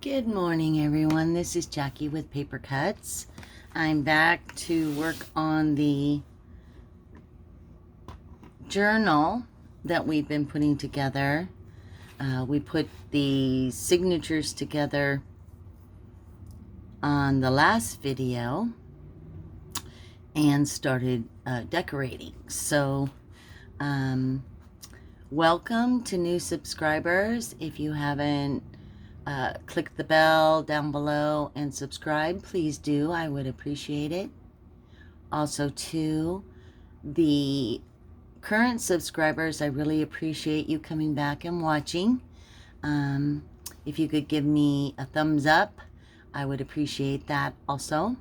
Good morning, everyone. This is Jackie with Paper Cuts. I'm back to work on the journal that we've been putting together. We put the signatures together on the last video and started decorating. So, welcome to new subscribers. If you haven't click the bell down below and subscribe, please do. I would appreciate it. Also, to the current subscribers, I really appreciate you coming back and watching. If you could give me a thumbs up, I would appreciate that also.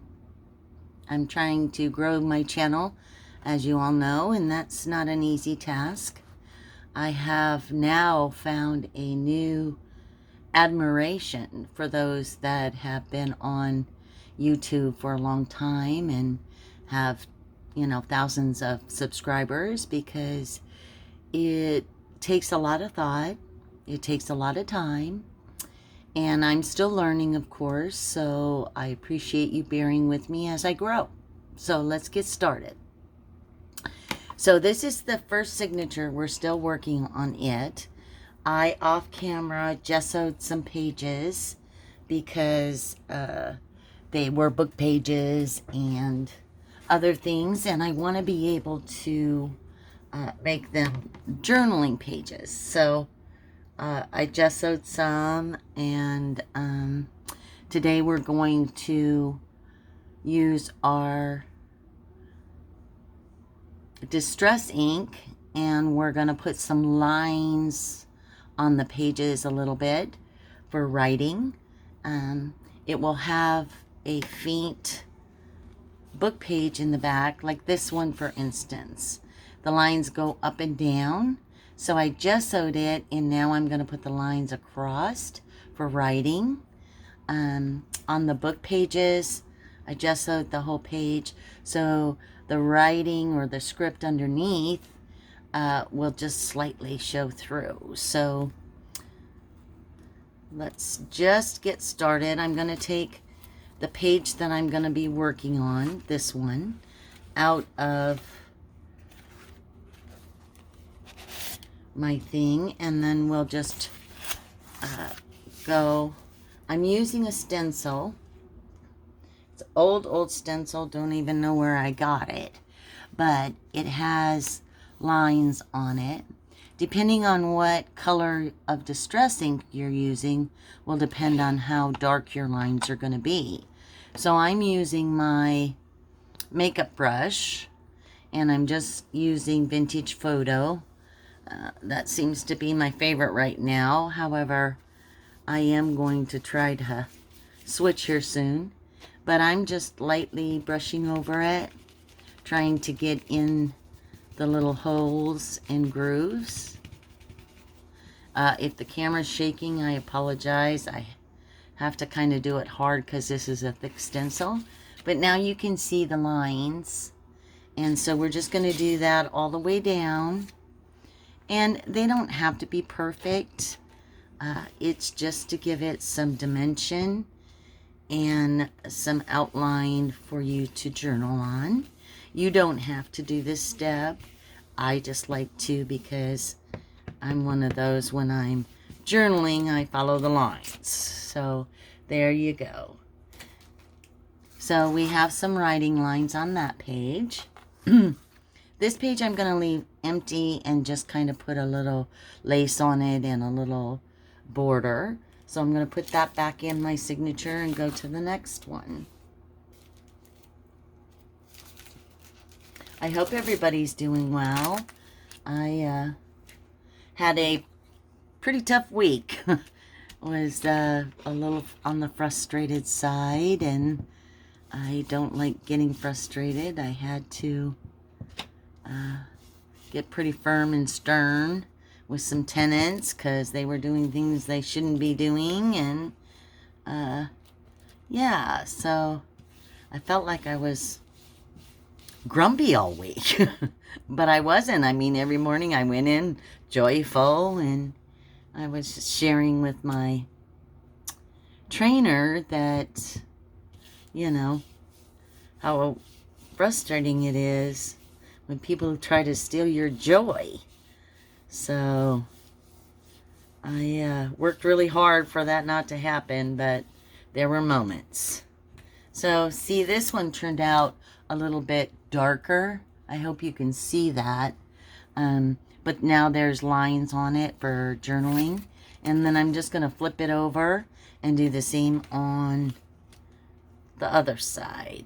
I'm trying to grow my channel, as you all know, and that's not an easy task. I have now found a new admiration for those that have been on YouTube for a long time and have, thousands of subscribers, because it takes a lot of thought, it takes a lot of time, and I'm still learning, of course, so I appreciate you bearing with me as I grow. So let's get started. So this is the first signature. We're still working on it. I, off camera, gessoed some pages because they were book pages and other things, and I want to be able to make them journaling pages. So I gessoed some, and today we're going to use our distress ink, and we're going to put some lines on the pages a little bit for writing. It will have a faint book page in the back, like this one, for instance. The lines go up and down, so I gessoed it, and now I'm going to put the lines across for writing. On the book pages, I gessoed the whole page, so the writing or the script underneath will just slightly show through. So let's just get started. I'm going to take the page that I'm going to be working on, this one, out of my thing, and then we'll just go. I'm using a stencil. It's an old stencil. Don't even know where I got it, but it has lines on it. Depending on what color of distress ink you're using will depend on how dark your lines are going to be. So I'm using my makeup brush, and I'm just using Vintage Photo. That seems to be my favorite right now. However, I am going to try to switch here soon, but I'm just lightly brushing over it, trying to get in the little holes and grooves. If the camera's shaking, I apologize. I have to kind of do it hard because this is a thick stencil. But now you can see the lines. And so we're just going to do that all the way down. And they don't have to be perfect. It's just to give it some dimension and some outline for you to journal on. You don't have to do this step. I just like to, because I'm one of those, when I'm journaling, I follow the lines. So there you go. So we have some writing lines on that page. This page I'm going to leave empty and just kind of put a little lace on it and a little border. So I'm going to put that back in my signature and go to the next one. I hope everybody's doing well. I had a pretty tough week. Was a little on the frustrated side, and I don't like getting frustrated. I had to get pretty firm and stern with some tenants because they were doing things they shouldn't be doing, and yeah, so I felt like I was grumpy all week. But I wasn't. I mean, every morning I went in joyful, and I was just sharing with my trainer that, you know, how frustrating it is when people try to steal your joy. So I worked really hard for that not to happen, but there were moments. So see, this one turned out a little bit darker. I hope you can see that. But now there's lines on it for journaling. And then I'm just going to flip it over and do the same on the other side.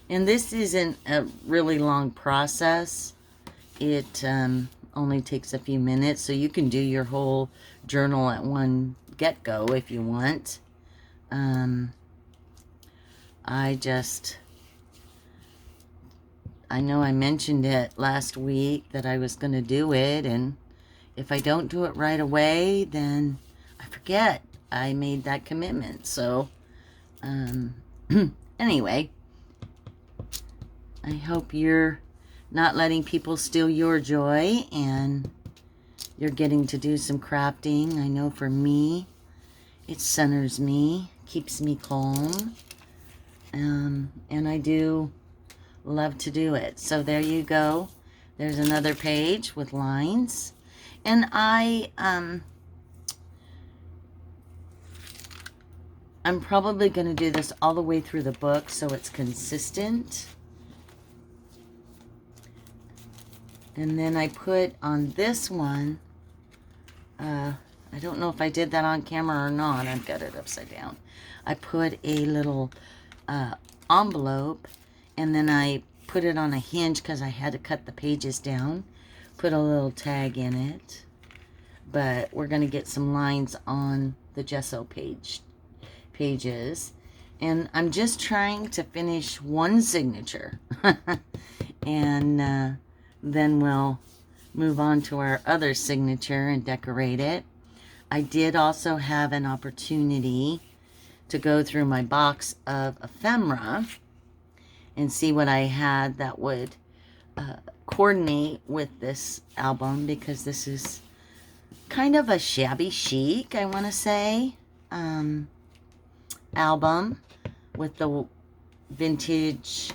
And this isn't a really long process. It only takes a few minutes, so you can do your whole journal at one get-go if you want. I know I mentioned it last week that I was going to do it, and if I don't do it right away, then I forget I made that commitment. So, anyway, I hope you're not letting people steal your joy and you're getting to do some crafting. I know for me, it centers me, keeps me calm, and I do love to do it. So there you go. There's another page with lines. And I'm probably going to do this all the way through the book so it's consistent. And then I put on this one, I don't know if I did that on camera or not. I've got it upside down. I put a little envelope, and then I put it on a hinge because I had to cut the pages down. Put a little tag in it. But we're going to get some lines on the gesso pages. And I'm just trying to finish one signature. And then we'll move on to our other signature and decorate it. I did also have an opportunity to go through my box of ephemera and see what I had that would coordinate with this album, because this is kind of a shabby chic, I want to say, album with the vintage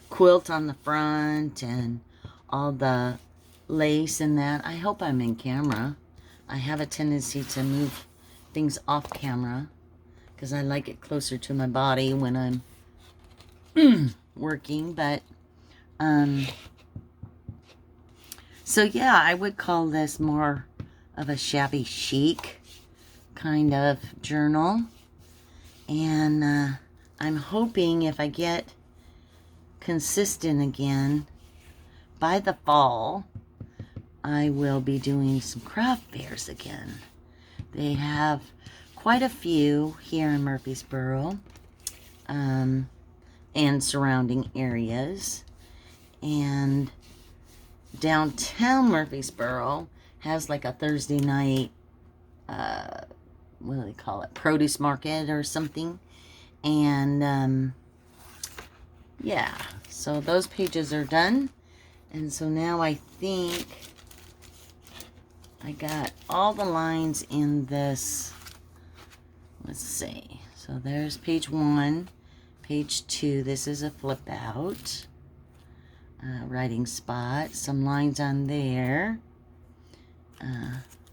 quilt on the front and all the lace and that. I hope I'm in camera. I have a tendency to move things off camera because I like it closer to my body when I'm working. But so yeah, I would call this more of a shabby chic kind of journal. And I'm hoping if I get consistent again, by the fall, I will be doing some craft fairs again. They have quite a few here in Murfreesboro and surrounding areas. And downtown Murfreesboro has like a Thursday night, what do they call it, produce market or something. And yeah, so those pages are done. And so now I think I got all the lines in this. Let's see. So there's page 1, page 2. This is a flip out. Writing spot. Some lines on there.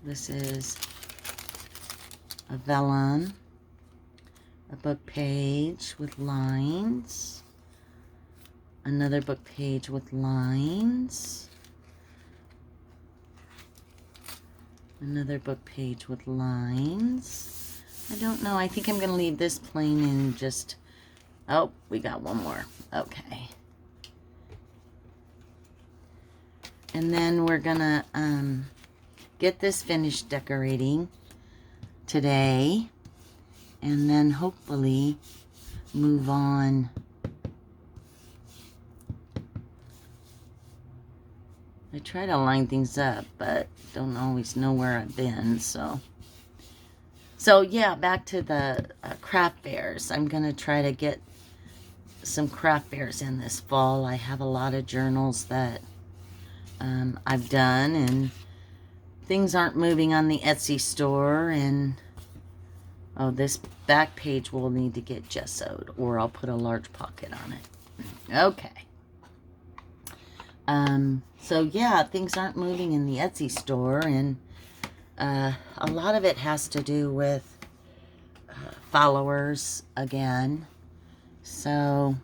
This is a vellum. A book page with lines. Another book page with lines. Another book page with lines. I don't know. I think I'm going to leave this plain and just... Oh, we got one more. Okay. And then we're going to get this finished decorating today. And then hopefully move on. I try to line things up, but don't always know where I've been, so yeah, back to the craft fairs. I'm going to try to get some craft fairs in this fall. I have a lot of journals that I've done and things aren't moving on the Etsy store, and oh, this back page will need to get gessoed, or I'll put a large pocket on it. Okay. So yeah, things aren't moving in the Etsy store, and a lot of it has to do with followers again. So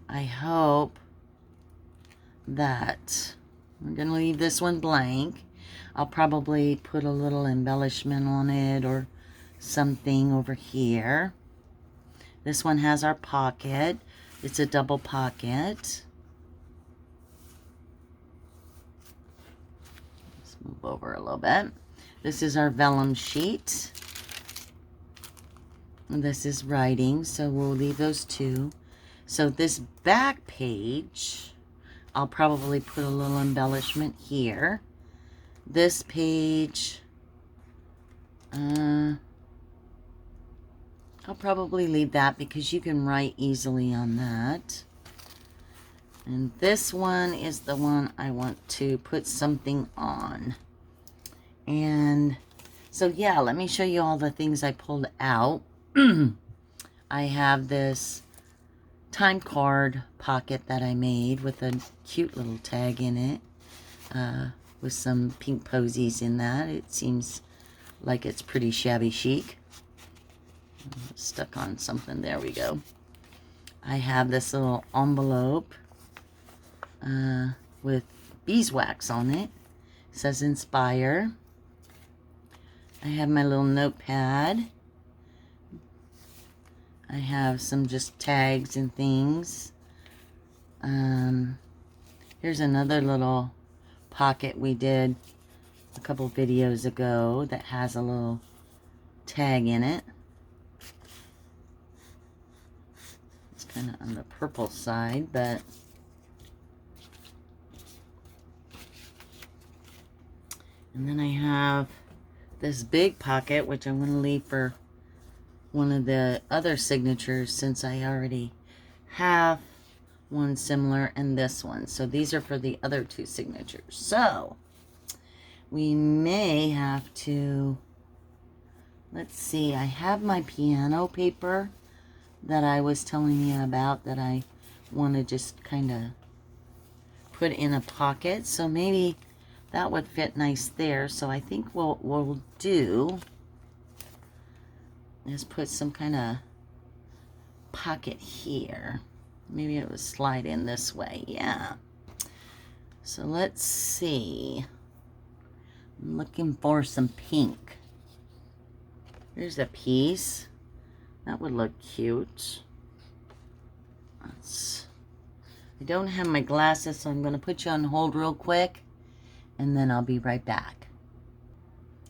I hope that I'm going to leave this one blank. I'll probably put a little embellishment on it or something over here. This one has our pocket. It's a double pocket. Let's move over a little bit. This is our vellum sheet. And this is writing, so we'll leave those two. So this back page, I'll probably put a little embellishment here. This page, I'll probably leave that because you can write easily on that. And this one is the one I want to put something on. And so yeah, let me show you all the things I pulled out. I have this time card pocket that I made with a cute little tag in it, with some pink posies in that. It seems like it's pretty shabby chic. Stuck on something. There we go. I have this little envelope with beeswax on it. It says Inspire. I have my little notepad. I have some just tags and things. Here's another little pocket we did a couple videos ago that has a little tag in it. It's kind of on the purple side, but and then I have this big pocket, which I'm going to leave for one of the other signatures since I already have one similar and this one. So these are for the other two signatures. So we may have to, let's see, I have my piano paper that I was telling you about that I want to just kind of put in a pocket. So maybe that would fit nice there. So I think what we'll do is put some kind of pocket here. Maybe it would slide in this way. Yeah. So let's see. I'm looking for some pink. Here's a piece. That would look cute. I don't have my glasses, so I'm going to put you on hold real quick, and then I'll be right back.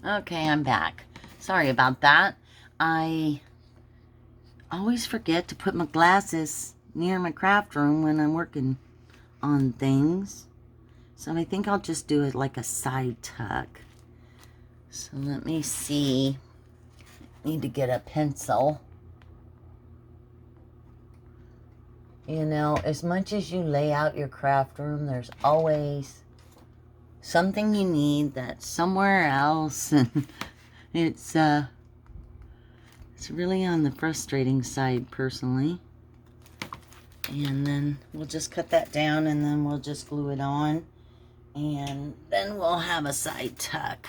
Okay, I'm back. Sorry about that. I always forget to put my glasses near my craft room when I'm working on things. So I think I'll just do it like a side tuck. So let me see. I need to get a pencil. You know, as much as you lay out your craft room, there's always something you need that's somewhere else. And it's really on the frustrating side, personally. And then we'll just cut that down, and then we'll just glue it on. And then we'll have a side tuck.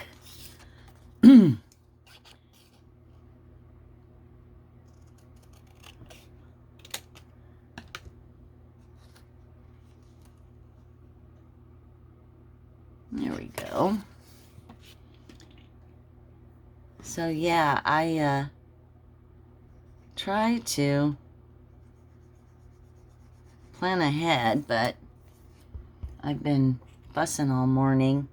There we go. So yeah, I try to plan ahead, but I've been fussing all morning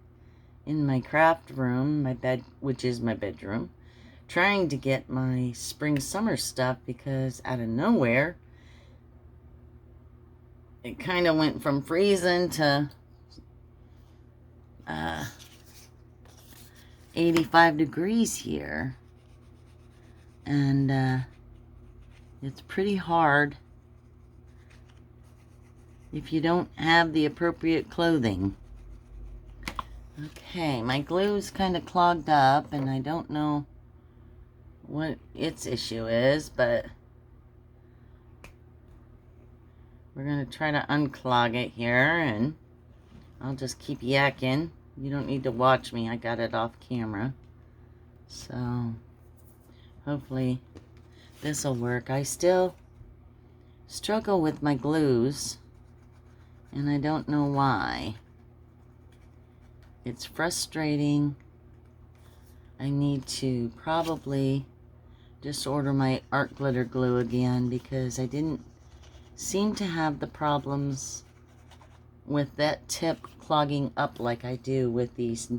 in my craft room, my bed, which is my bedroom, trying to get my spring summer stuff, because out of nowhere it kind of went from freezing to 85 degrees here, and it's pretty hard if you don't have the appropriate clothing. Okay, my glue's kind of clogged up, and I don't know what its issue is, but we're going to try to unclog it here, and I'll just keep yakking. You don't need to watch me. I got it off camera. So, hopefully this will work. I still struggle with my glues, and I don't know why. It's frustrating. I need to probably just order my art glitter glue again, because I didn't seem to have the problems with that tip clogging up like I do with these,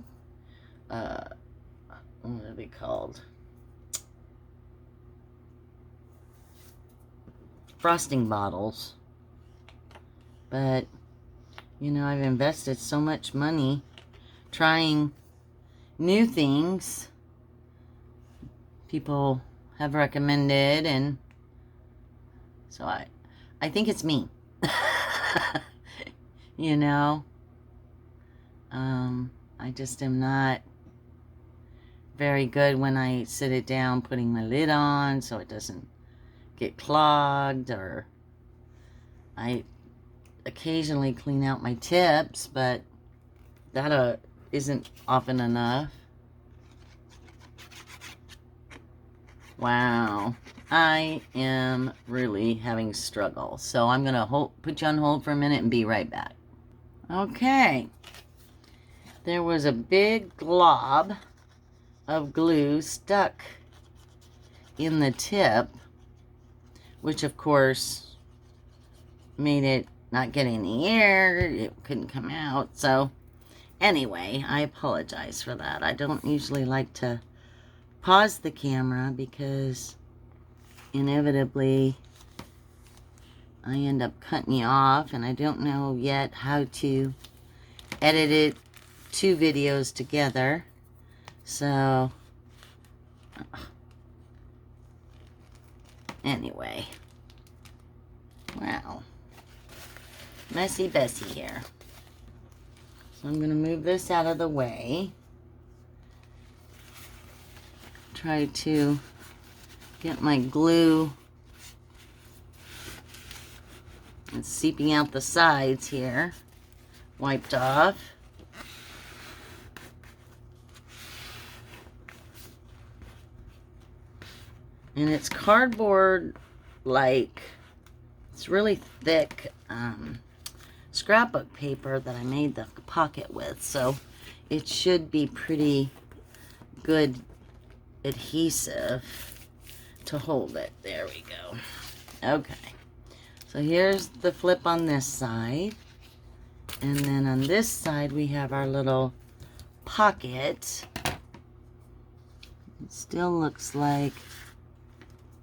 what are they called? Frosting bottles. But, you know, I've invested so much money trying new things people have recommended, and so I think it's me. You know, I just am not very good when I sit it down putting my lid on so it doesn't get clogged, or I occasionally clean out my tips, but that isn't often enough. Wow, I am really having struggle. So I'm gonna put you on hold for a minute and be right back. Okay, there was a big glob of glue stuck in the tip, which of course made it not get any air. It couldn't come out. So anyway, I apologize for that. I don't usually like to pause the camera because inevitably I end up cutting you off, and I don't know yet how to edit it, two videos together. So anyway, wow, messy Bessie here. So I'm going to move this out of the way. Try to get my glue. It's seeping out the sides here. Wiped off. And it's cardboard, like, it's really thick scrapbook paper that I made the pocket with. So it should be pretty good adhesive to hold it. There we go. Okay. So here's the flip on this side. And then on this side we have our little pocket. It still looks like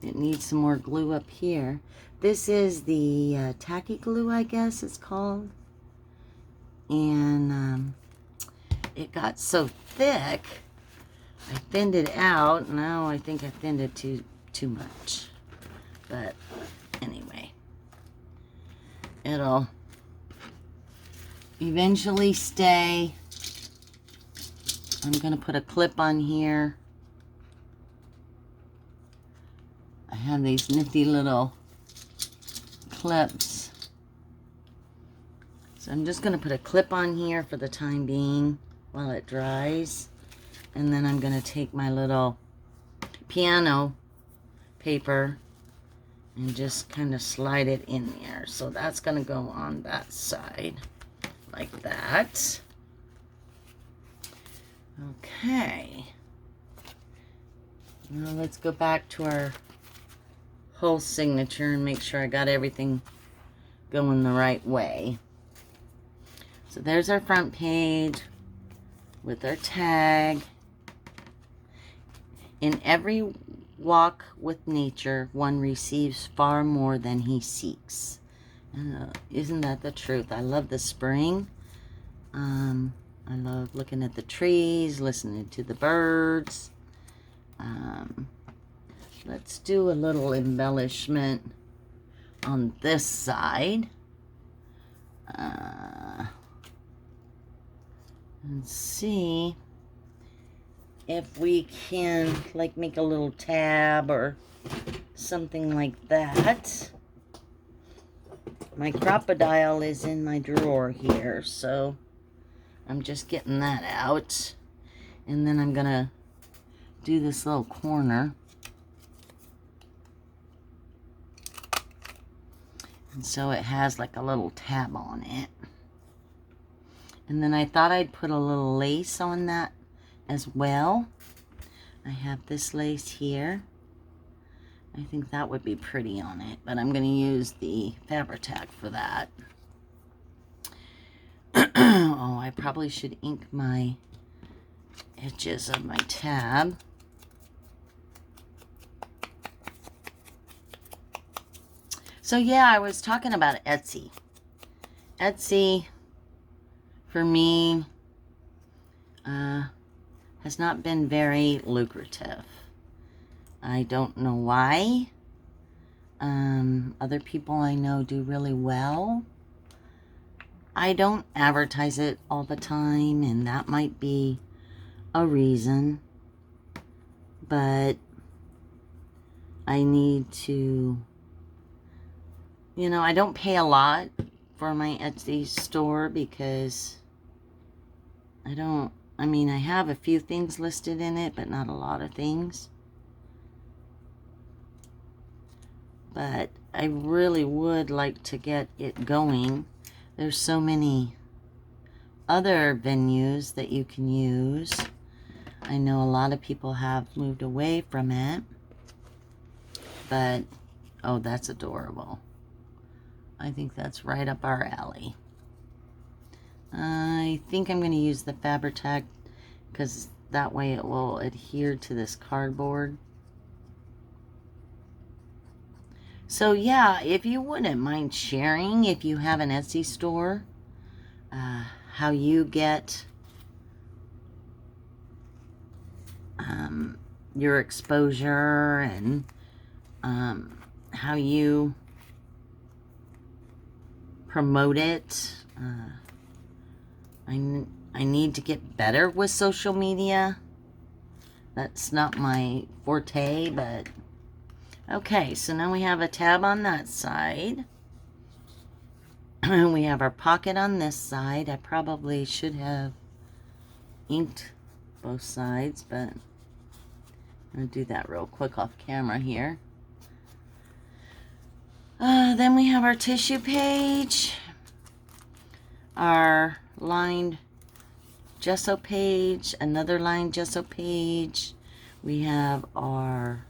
it needs some more glue up here. This is the tacky glue, I guess it's called. And it got so thick, I thinned it out. Now I think I thinned it too much. But anyway, it'll eventually stay. I'm going to put a clip on here. I have these nifty little clips. So I'm just going to put a clip on here for the time being while it dries. And then I'm going to take my little piano paper and just kind of slide it in there. So that's going to go on that side like that. Okay. Now let's go back to our whole signature and make sure I got everything going the right way. So there's our front page with our tag. In every walk with nature, one receives far more than he seeks. Isn't that the truth? I love the spring. I love looking at the trees, listening to the birds. Let's do a little embellishment on this side. and see if we can like make a little tab or something like that. My crocodile is in my drawer here, so I'm just getting that out. And then I'm gonna do this little corner. And so it has like a little tab on it. And then I thought I'd put a little lace on that as well. I have this lace here. I think that would be pretty on it, but I'm going to use the Fabri-Tac for that. Oh, I probably should ink my edges of my tab. So yeah, I was talking about Etsy. Etsy, for me, has not been very lucrative. I don't know why. Other people I know do really well. I don't advertise it all the time, and that might be a reason. But I need to, you know, I don't pay a lot for my Etsy store because I have a few things listed in it, but not a lot of things. But I really would like to get it going. There's so many other venues that you can use. I know a lot of people have moved away from it. But, oh, that's adorable. I think that's right up our alley. I think I'm going to use the Fabri-Tac because that way it will adhere to this cardboard. So yeah, if you wouldn't mind sharing, if you have an Etsy store, how you get your exposure and how you promote it. I need to get better with social media. That's not my forte, but okay, so now we have a tab on that side. We have our pocket on this side. I probably should have inked both sides, but I'm going to do that real quick off camera here. Then we have our tissue page, our lined gesso page, another lined gesso page. We have our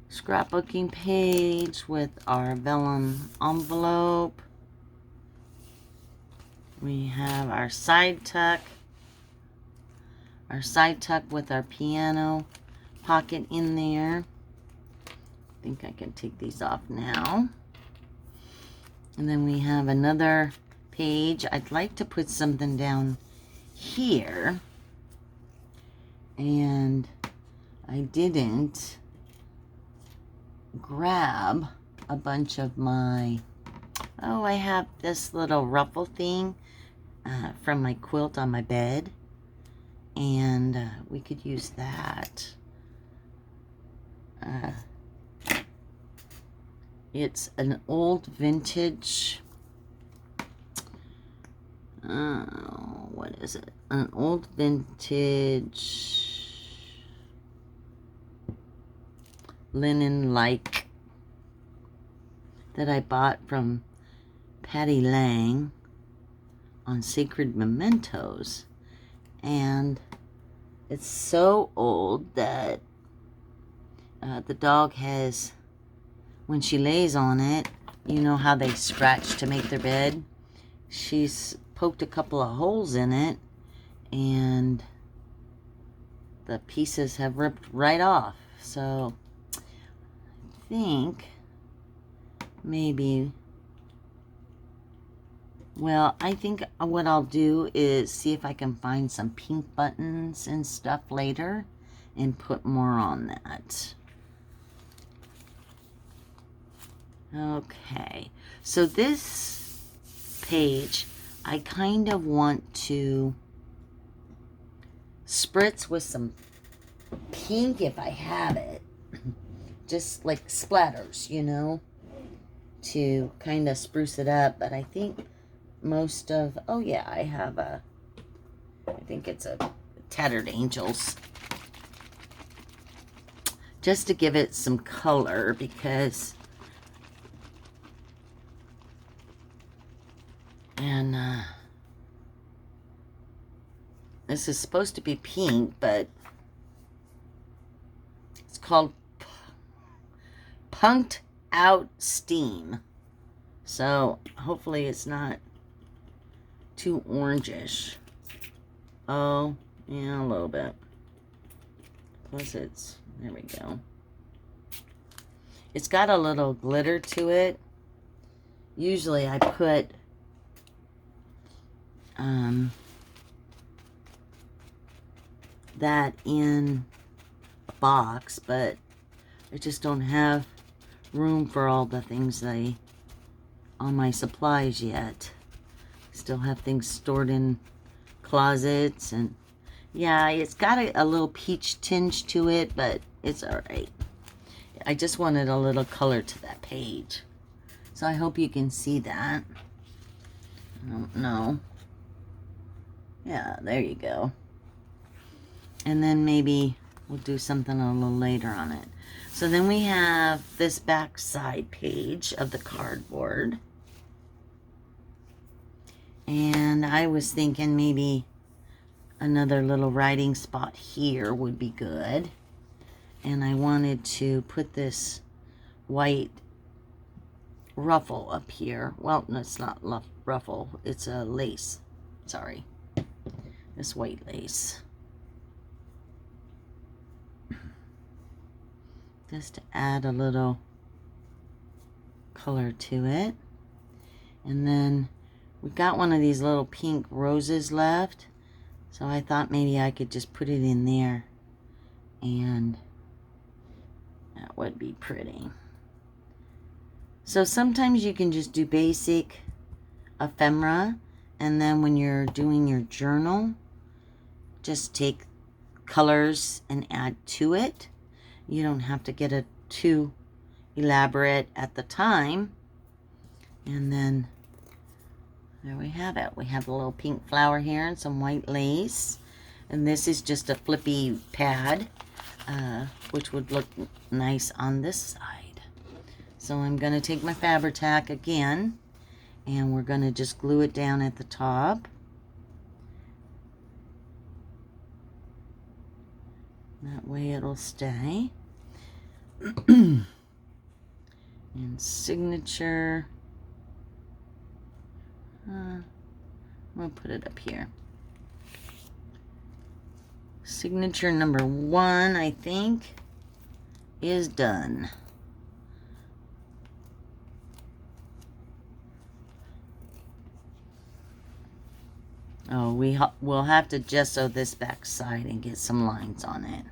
scrapbooking page with our vellum envelope. We have our side tuck with our piano pocket in there. I think I can take these off now. And then we have another page. I'd like to put something down here, and I didn't grab a bunch of my, I have this little ruffle thing from my quilt on my bed, and we could use that. It's an old vintage, what is it? An old vintage linen-like that I bought from Patty Lang on Sacred Mementos. And it's so old that the dog has, when she lays on it, you know how they scratch to make their bed? She's poked a couple of holes in it, and the pieces have ripped right off. So I think maybe, well, I think what I'll do is see if I can find some pink buttons and stuff later and put more on that. Okay, so this page I kind of want to spritz with some pink if I have it. Just like splatters, you know, to kind of spruce it up. But I think most of, oh yeah, I have a, I think it's a Tattered Angels. Just to give it some color, because, and this is supposed to be pink, but it's called Punked Out Steam. So hopefully it's not too orangish. Oh, yeah, a little bit. Plus it's, there we go. It's got a little glitter to it. Usually I put that in a box, but I just don't have room for all the things on my supplies yet. Still have things stored in closets, and yeah, it's got a little peach tinge to it, but it's alright. I just wanted a little color to that page. So I hope you can see that. I don't know. Yeah, there you go. And then maybe we'll do something a little later on it. So then we have this back side page of the cardboard. And I was thinking maybe another little writing spot here would be good. And I wanted to put this white ruffle up here. Well, no, it's not ruffle. It's a lace. Sorry. This white lace. Just to add a little color to it. And then we got one of these little pink roses left. So I thought maybe I could just put it in there. And that would be pretty. So sometimes you can just do basic ephemera. And then when you're doing your journal, just take colors and add to it. You don't have to get it too elaborate at the time. And then there we have it. We have a little pink flower here and some white lace. And this is just a flippy pad, which would look nice on this side. So I'm going to take my Fabri-Tac again, and we're going to just glue it down at the top. That way it'll stay. And signature. I'm going to put it up here. Signature number 1, I think, is done. Oh, we'll have to gesso this back side and get some lines on it.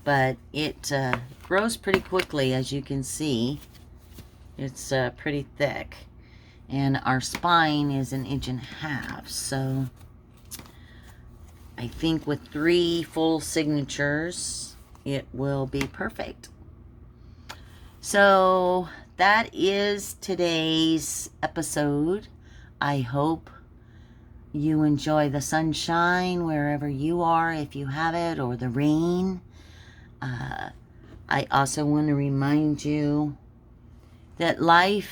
But it grows pretty quickly, as you can see. It's pretty thick. And our spine is 1.5 inches. So I think with 3 full signatures, it will be perfect. So that is today's episode. I hope you enjoy the sunshine wherever you are, if you have it, or the rain. I also want to remind you that life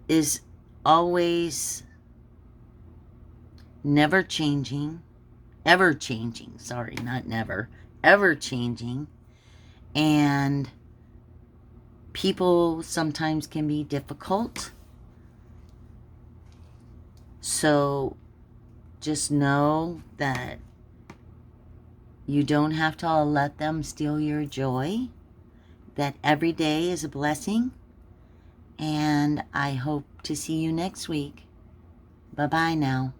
is always never changing, ever changing. Sorry, not never, ever changing. And people sometimes can be difficult. So just know that you don't have to let them steal your joy. That every day is a blessing. And I hope to see you next week. Bye-bye now.